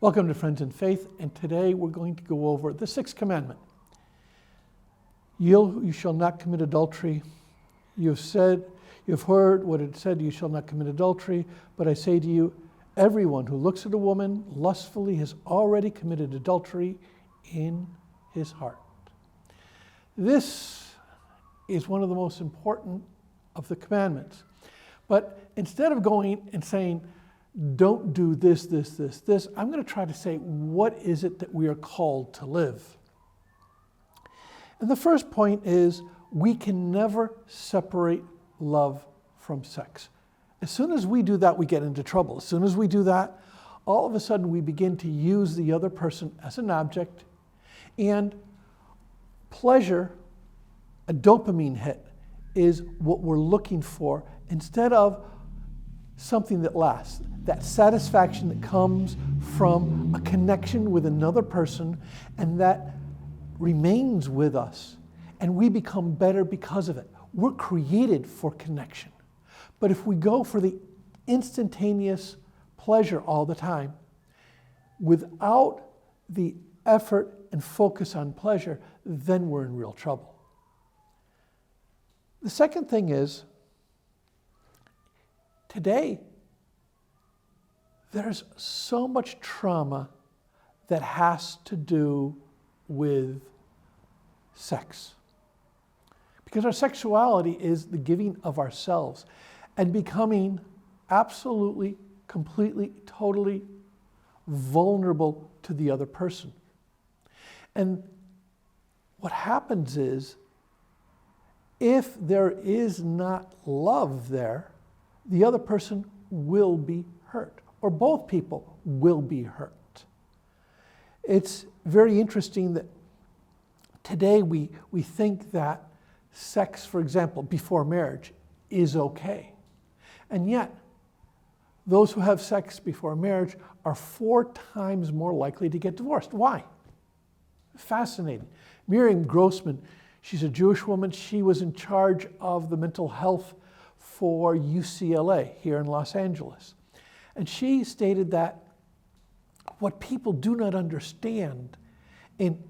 Welcome to Friends in Faith, and today we're going to go over the sixth commandment. You shall not commit adultery. You've heard what it said, you shall not commit adultery, but I say to you, everyone who looks at a woman lustfully has already committed adultery in his heart. This is one of the most important of the commandments. But instead of going and saying, don't do this, I'm going to try to say, what is it that we are called to live? And the first point is, we can never separate love from sex. As soon as we do that, we get into trouble. As soon as we do that, all of a sudden we begin to use the other person as an object, and pleasure, a dopamine hit, is what we're looking for instead of something that lasts. That satisfaction that comes from a connection with another person and that remains with us, and we become better because of it. We're created for connection. But if we go for the instantaneous pleasure all the time, without the effort and focus on pleasure, then we're in real trouble. The second thing is, today, there's so much trauma that has to do with sex. Because our sexuality is the giving of ourselves and becoming absolutely, completely, totally vulnerable to the other person. And what happens is, if there is not love there, the other person will be hurt, or both people will be hurt. It's very interesting that today we think that sex, for example, before marriage is okay. And yet, those who have sex before marriage are 4 times more likely to get divorced. Why? Fascinating. Miriam Grossman, she's a Jewish woman. She was in charge of the mental health for UCLA here in Los Angeles. And she stated that what people do not understand in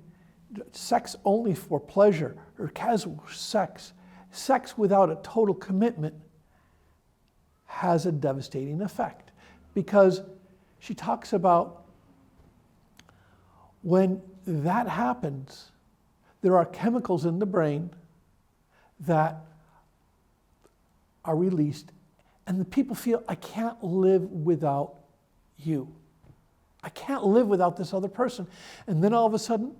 sex only for pleasure or casual sex, sex without a total commitment has a devastating effect. Because she talks about when that happens, there are chemicals in the brain that are released, and the people feel, I can't live without you. I can't live without this other person. And then all of a sudden,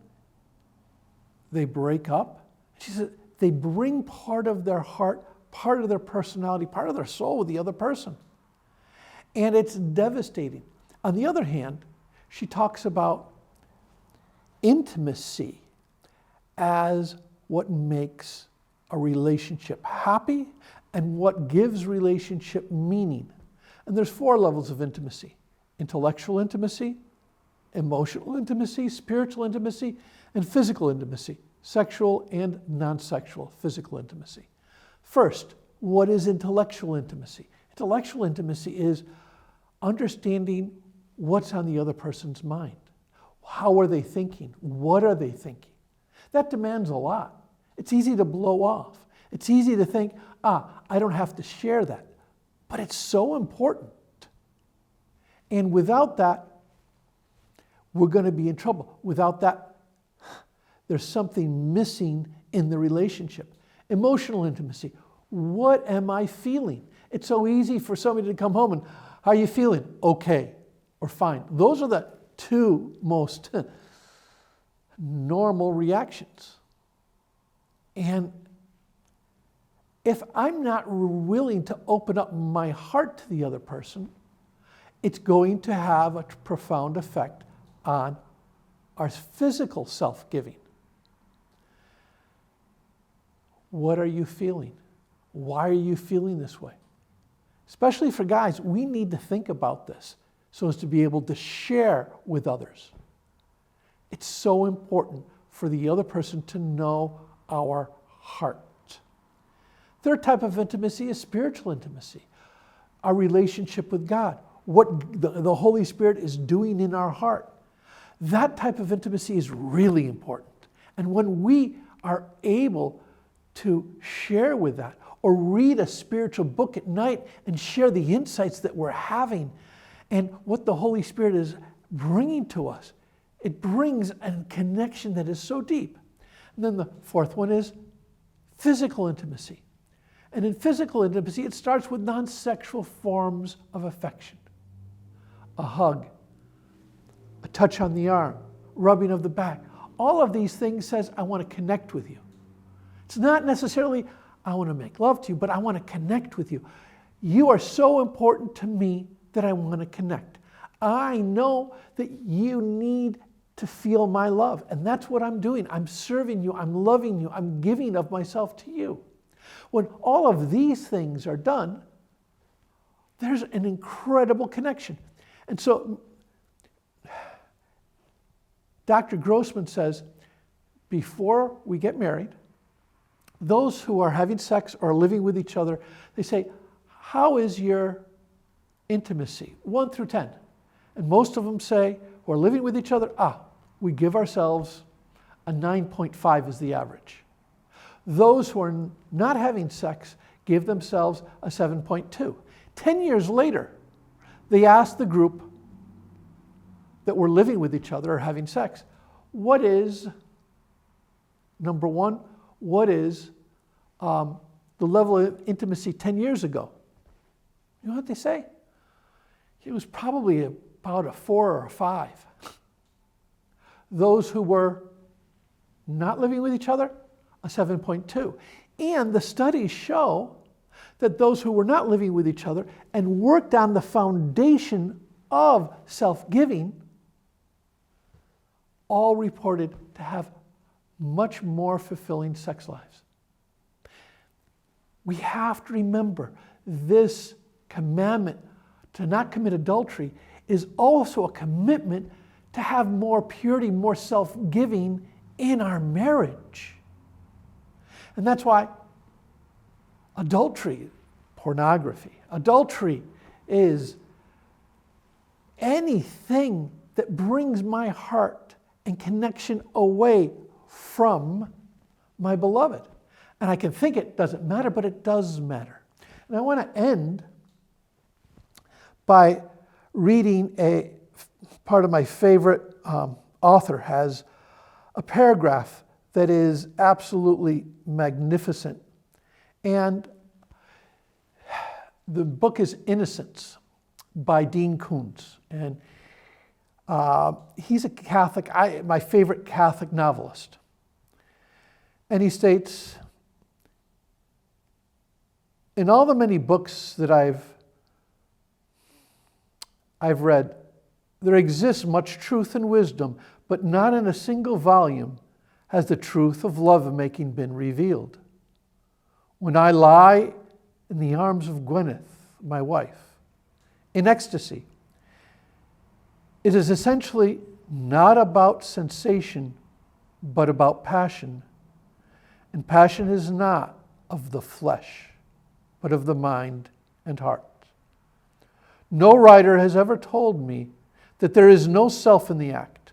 they break up. She said they bring part of their heart, part of their personality, part of their soul with the other person. And it's devastating. On the other hand, she talks about intimacy as what makes a relationship happy and what gives relationship meaning. And there's 4 levels of intimacy: intellectual intimacy, emotional intimacy, spiritual intimacy, and physical intimacy, sexual and non-sexual physical intimacy. First, what is intellectual intimacy? Intellectual intimacy is understanding what's on the other person's mind. How are they thinking? What are they thinking? That demands a lot. It's easy to blow off. It's easy to think, I don't have to share that. But it's so important. And without that, we're going to be in trouble. Without that, there's something missing in the relationship. Emotional intimacy. What am I feeling? It's so easy for somebody to come home and, how are you feeling? Okay, or fine. Those are the 2 most normal reactions. And if I'm not willing to open up my heart to the other person, it's going to have a profound effect on our physical self-giving. What are you feeling? Why are you feeling this way? Especially for guys, we need to think about this so as to be able to share with others. It's so important for the other person to know our heart. Third type of intimacy is spiritual intimacy, our relationship with God. what the Holy Spirit is doing in our heart. That type of intimacy is really important. And when we are able to share with that, or read a spiritual book at night and share the insights that we're having and what the Holy Spirit is bringing to us, it brings a connection that is so deep. And then the fourth one is physical intimacy. And in physical intimacy, it starts with non-sexual forms of affection. A hug, a touch on the arm, rubbing of the back. All of these things says, I want to connect with you. It's not necessarily, I want to make love to you, but I want to connect with you. You are so important to me that I want to connect. I know that you need to feel my love, and that's what I'm doing. I'm serving you, I'm loving you, I'm giving of myself to you. When all of these things are done, there's an incredible connection. And so Dr. Grossman says, before we get married, those who are having sex or living with each other, they say, how is your intimacy? 1 through 10. And most of them say, who are living with each other, we give ourselves a 9.5 is the average. Those who are not having sex give themselves a 7.2. 10 years later, they asked the group that were living with each other or having sex, what is, number one, what is the level of intimacy 10 years ago? You know what they say? It was probably about a 4 or a 5. Those who were not living with each other, a 7.2. And the studies show that those who were not living with each other and worked on the foundation of self-giving all reported to have much more fulfilling sex lives. We have to remember this commandment to not commit adultery is also a commitment to have more purity, more self-giving in our marriage. And that's why adultery, pornography, adultery is anything that brings my heart and connection away from my beloved. And I can think it doesn't matter, but it does matter. And I want to end by reading a part of my favorite author has a paragraph that is absolutely magnificent. And the book is Innocence by Dean Koontz. And he's a Catholic, my favorite Catholic novelist. And he states, in all the many books that I've read, there exists much truth and wisdom, but not in a single volume has the truth of lovemaking been revealed. When I lie in the arms of Gwyneth, my wife, in ecstasy, it is essentially not about sensation, but about passion. And passion is not of the flesh, but of the mind and heart. No writer has ever told me that there is no self in the act,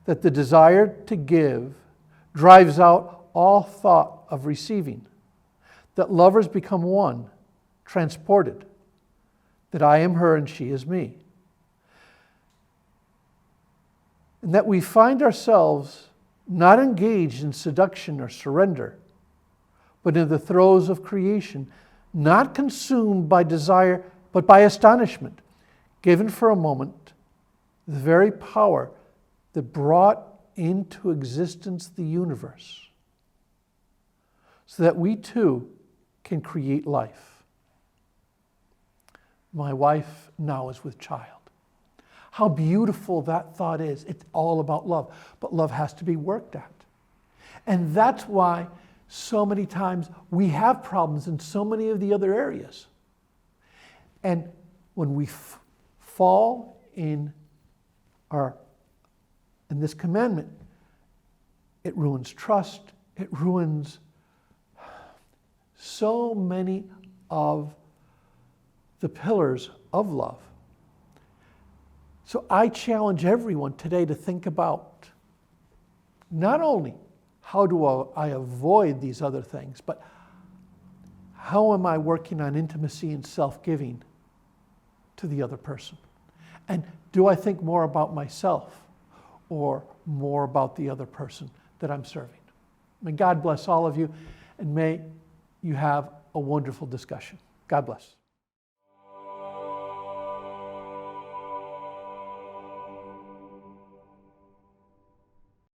that the desire to give drives out all thought of receiving, that lovers become one, transported, that I am her and she is me, and that we find ourselves not engaged in seduction or surrender, but in the throes of creation, not consumed by desire, but by astonishment, given for a moment the very power that brought into existence the universe, so that we too can create life. My wife now is with child. How beautiful that thought is. It's all about love, but love has to be worked at. And that's why so many times we have problems in so many of the other areas. And when we fall in this commandment, it ruins trust, it ruins so many of the pillars of love. So I challenge everyone today to think about not only how do I avoid these other things, but how am I working on intimacy and self-giving to the other person? And do I think more about myself or more about the other person that I'm serving? May God bless all of you, and may you have a wonderful discussion. God bless.